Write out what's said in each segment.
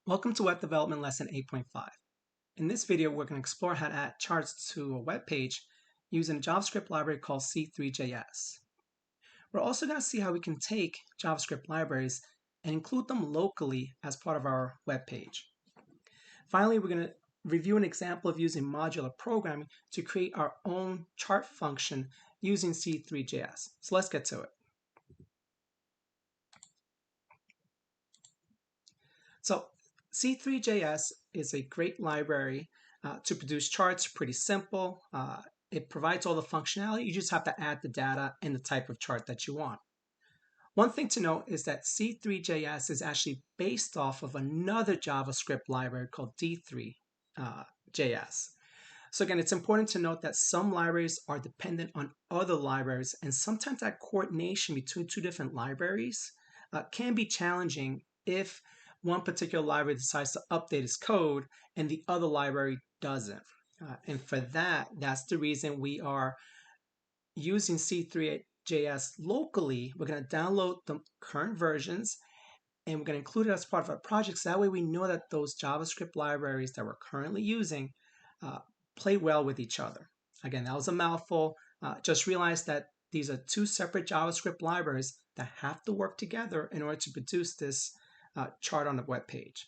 Welcome to Web Development Lesson 8.5. In this video, we're going to explore how to add charts to a web page using a JavaScript library called C3.js. We're also going to see how we can take JavaScript libraries and include them locally as part of our web page. Finally, we're going to review an example of using modular programming to create our own chart function using C3.js. So let's get to it. So C3.js is a great library to produce charts, pretty simple. It provides all the functionality. You just have to add the data and the type of chart that you want. One thing to note is that C3.js is actually based off of another JavaScript library called D3.js. So again, it's important to note that some libraries are dependent on other libraries, and sometimes that coordination between two different libraries can be challenging if one particular library decides to update its code and the other library doesn't. And for that, that's the reason we are using C3.js locally. We're going to download the current versions and we're going to include it as part of our project. So that way we know that those JavaScript libraries that we're currently using play well with each other. Again, that was a mouthful. Just realize that these are two separate JavaScript libraries that have to work together in order to produce this chart on the web page.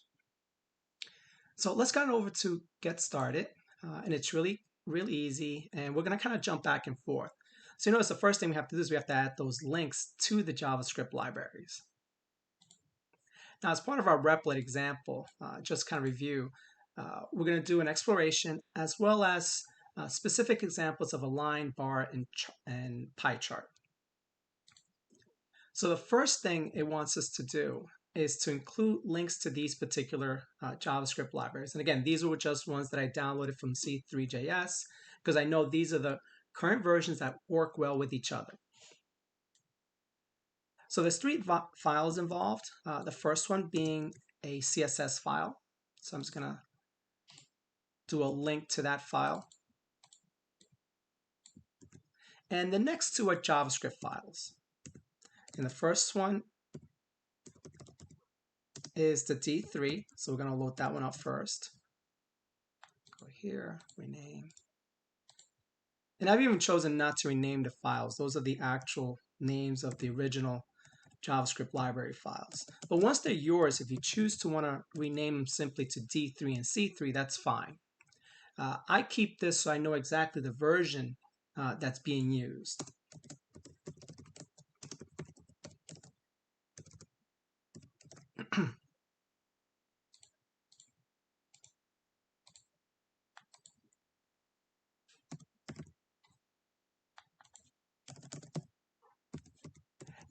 So let's go over to get started. And it's really easy. And we're going to kind of jump back and forth. So you notice the first thing we have to do is we have to add those links to the JavaScript libraries. Now, as part of our replit example, just kind of review, we're going to do an exploration as well as specific examples of a line, bar, and pie chart. So the first thing it wants us to do is to include links to these particular JavaScript libraries. And again, these were just ones that I downloaded from C3.js because I know these are the current versions that work well with each other. So there's three files involved. The first one being a CSS file. So I'm just going to do a link to that file. And the next two are JavaScript files. And the first one is the D3. So we're going to load that one up first. Go here, rename. And I've even chosen not to rename the files. Those are the actual names of the original JavaScript library files. But once they're yours, if you choose to want to rename them simply to D3 and C3, that's fine. I keep this so I know exactly the version that's being used.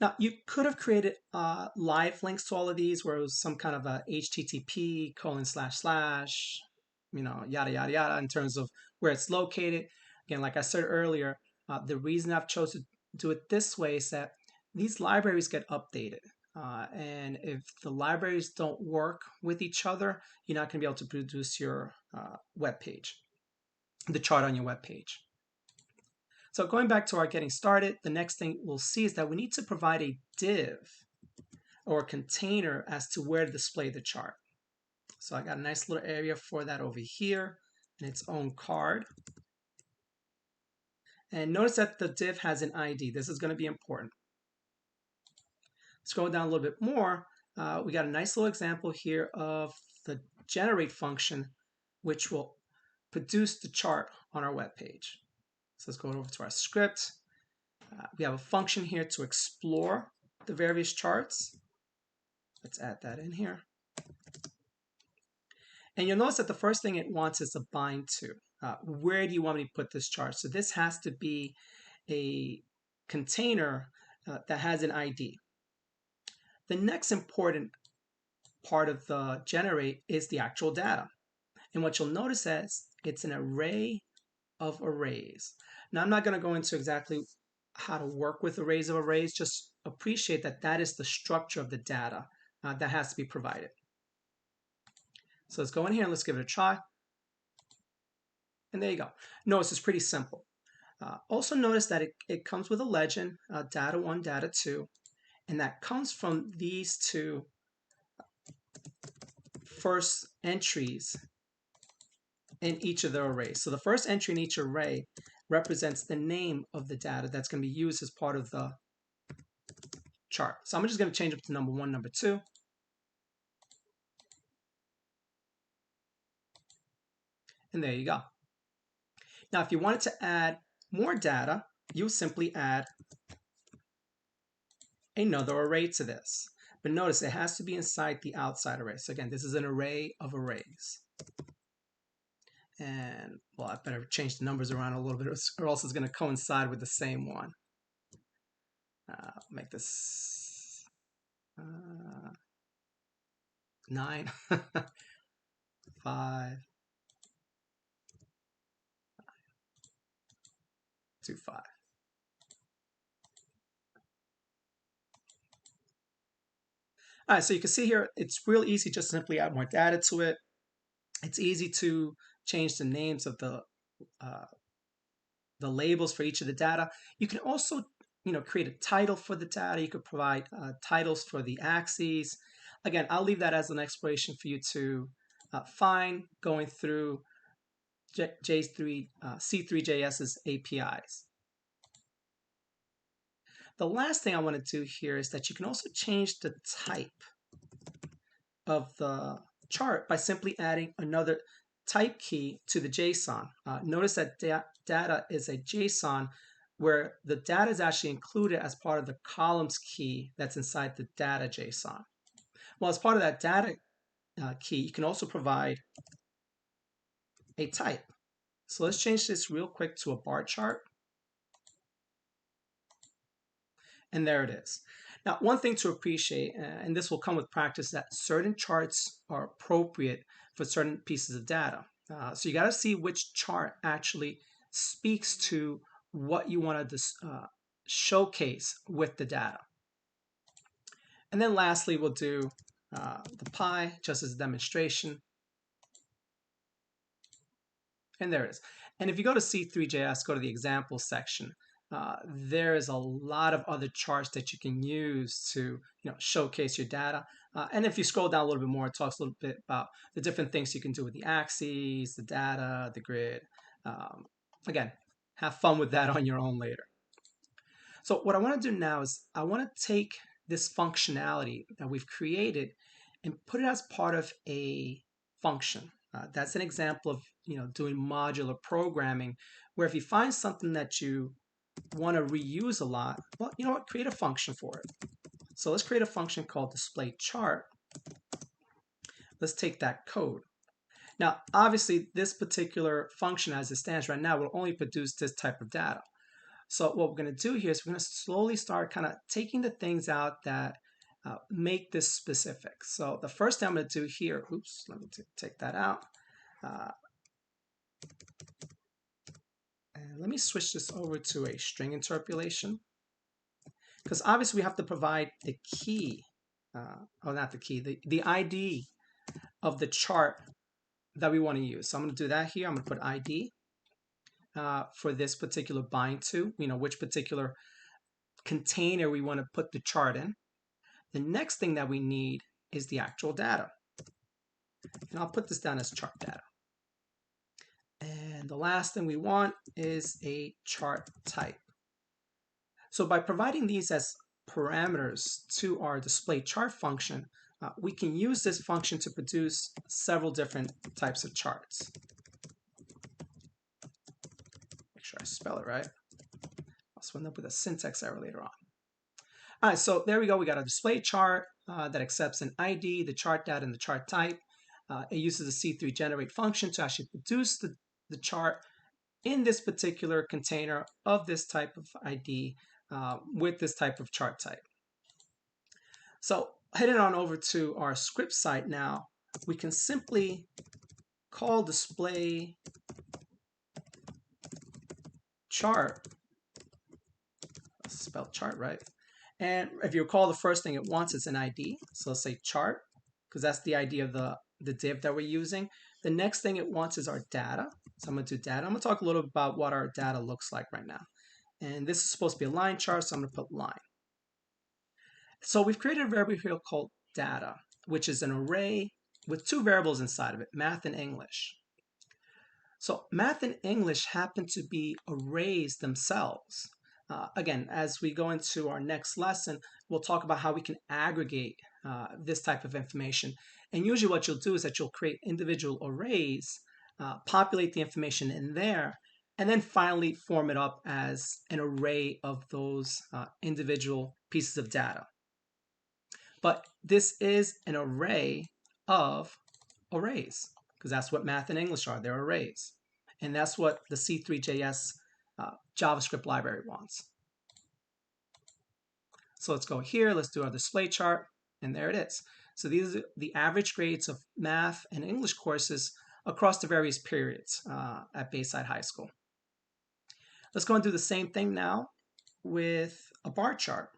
Now, you could have created live links to all of these where it was some kind of a HTTP : yada, yada, yada, in terms of where it's located. Again, like I said earlier, the reason I've chosen to do it this way is that these libraries get updated. And if the libraries don't work with each other, you're not going to be able to produce your web page, the chart on your web page. So going back to our getting started, the next thing we'll see is that we need to provide a div or a container as to where to display the chart. So I got a nice little area for that over here in its own card. And notice that the div has an ID. This is going to be important. Scroll down a little bit more, we got a nice little example here of the generate function, which will produce the chart on our web page. So let's go over to our script. We have a function here to explore the various charts. Let's add that in here. And you'll notice that the first thing it wants is a bind to. Where do you want me to put this chart? So this has to be a container that has an ID. The next important part of the generate is the actual data. And what you'll notice is it's an array of arrays. Now, I'm not going to go into exactly how to work with arrays of arrays. Just appreciate that that is the structure of the data that has to be provided. So let's go in here and let's give it a try. And there you go. Notice it's pretty simple. Also notice that it comes with a legend, data 1, data 2. And that comes from these two first entries in each of the arrays. So the first entry in each array represents the name of the data that's going to be used as part of the chart. So I'm just going to change it to number 1, number 2. And there you go. Now, if you wanted to add more data, you simply add another array to this. But notice it has to be inside the outside array. So again, this is an array of arrays. And, well, I better change the numbers around a little bit or else it's going to coincide with the same one. Make this 9, 5, 2, 5. All right, so you can see here, it's real easy, just simply add more data to it. It's easy to change the names of the labels for each of the data. You can also, create a title for the data. You could provide titles for the axes. Again, I'll leave that as an exploration for you to find going through C3JS's APIs. The last thing I want to do here is that you can also change the type of the chart by simply adding another type key to the JSON. Notice that data is a JSON where the data is actually included as part of the columns key that's inside the data JSON. Well, as part of that data key, you can also provide a type. So let's change this real quick to a bar chart. And there it is. Now, one thing to appreciate, and this will come with practice, that certain charts are appropriate for certain pieces of data. So you got to see which chart actually speaks to what you want to showcase with the data. And then lastly, we'll do the pie just as a demonstration. And there it is. And if you go to C3JS, go to the example section, there is a lot of other charts that you can use to showcase your data. And if you scroll down a little bit more, it talks a little bit about the different things you can do with the axes, the data, the grid. Again, have fun with that on your own later. So what I want to do now is I want to take this functionality that we've created and put it as part of a function. That's an example of doing modular programming, where if you find something that you want to reuse a lot, well, you know what? Create a function for it. So let's create a function called display chart. Let's take that code. Now, obviously, this particular function as it stands right now will only produce this type of data. So what we're going to do here is we're going to slowly start kind of taking the things out that make this specific. So the first thing I'm going to do here, oops, let me take that out. And let me switch this over to a string interpolation, because obviously we have to provide the key, not the key, the ID of the chart that we want to use. So I'm going to do that here. I'm going to put ID for this particular bind to, which particular container we want to put the chart in. The next thing that we need is the actual data. And I'll put this down as chart data. And the last thing we want is a chart type. So by providing these as parameters to our display chart function, we can use this function to produce several different types of charts. Make sure I spell it right. I'll end up with a syntax error later on. All right, so there we go. We got a display chart that accepts an ID, the chart data, and the chart type. It uses a C3 generate function to actually produce the chart in this particular container of this type of ID with this type of chart type. So heading on over to our script site now, we can simply call display chart, spell chart right. And if you recall, the first thing it wants is an ID. So let's say chart, because that's the ID of the div that we're using. The next thing it wants is our data. So I'm going to do data. I'm going to talk a little about what our data looks like right now. And this is supposed to be a line chart, so I'm going to put line. So we've created a variable here called data, which is an array with two variables inside of it, math and English. So math and English happen to be arrays themselves. Again, as we go into our next lesson, we'll talk about how we can aggregate this type of information. And usually what you'll do is that you'll create individual arrays, populate the information in there, and then finally form it up as an array of those individual pieces of data. But this is an array of arrays, because that's what math and English are. They're arrays. And that's what the C3JS JavaScript library wants. So let's go here. Let's do our display chart. And there it is. So these are the average grades of math and English courses across the various periods at Bayside High School. Let's go and do the same thing now with a bar chart.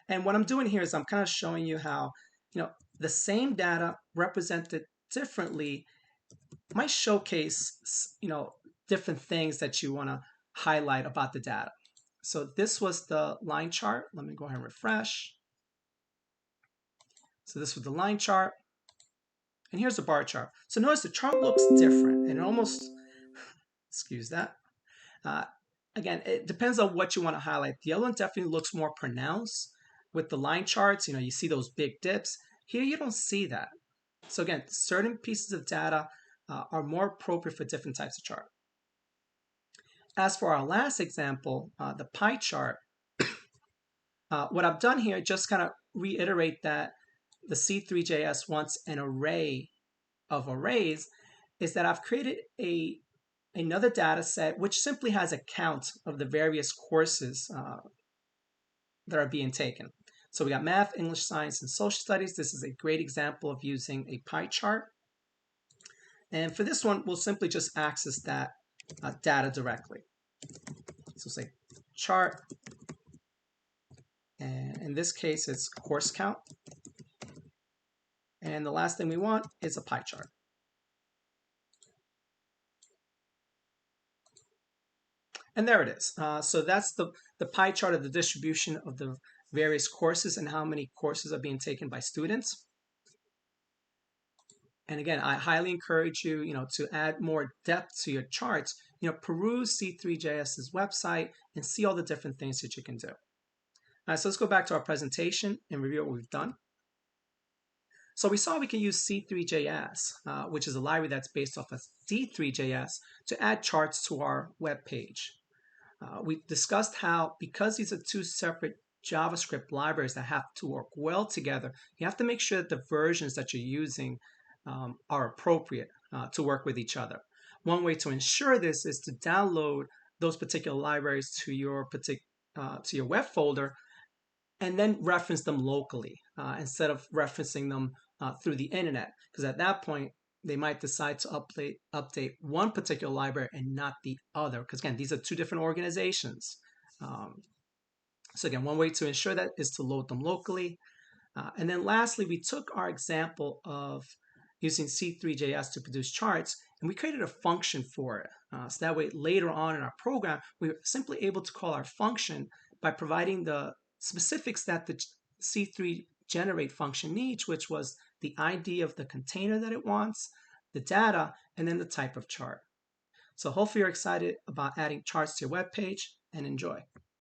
And what I'm doing here is I'm kind of showing you how, the same data represented differently might showcase, different things that you want to highlight about the data. So this was the line chart. Let me go ahead and refresh. So this was the line chart. And here's the bar chart. So notice the chart looks different and almost, excuse that. Again, it depends on what you want to highlight. The other one definitely looks more pronounced. With the line charts, you see those big dips. Here you don't see that. So again, certain pieces of data are more appropriate for different types of chart. As for our last example, the pie chart, what I've done here, just kind of reiterate that the C3JS wants an array of arrays, is that I've created another data set which simply has a count of the various courses that are being taken. So we got math, English, science, and social studies. This is a great example of using a pie chart. And for this one, we'll simply just access that data directly. So say chart, and in this case, it's course count. And the last thing we want is a pie chart. And there it is. So that's the pie chart of the distribution of the various courses and how many courses are being taken by students. And again, I highly encourage you, to add more depth to your charts. Peruse C3JS's website and see all the different things that you can do. All right, so let's go back to our presentation and review what we've done. So we saw we can use C3JS, which is a library that's based off of D3JS, to add charts to our web page. We discussed how, because these are two separate JavaScript libraries that have to work well together, you have to make sure that the versions that you're using are appropriate to work with each other. One way to ensure this is to download those particular libraries to your web folder and then reference them locally instead of referencing them through the internet, because at that point they might decide to update one particular library and not the other, because again, these are two different organizations. So again, one way to ensure that is to load them locally. And then lastly, we took our example of using C3JS to produce charts, and we created a function for it. So that way, later on in our program, we were simply able to call our function by providing the specifics that the C3 generate function needs, which was the ID of the container that it wants, the data, and then the type of chart. So hopefully you're excited about adding charts to your web page, and enjoy.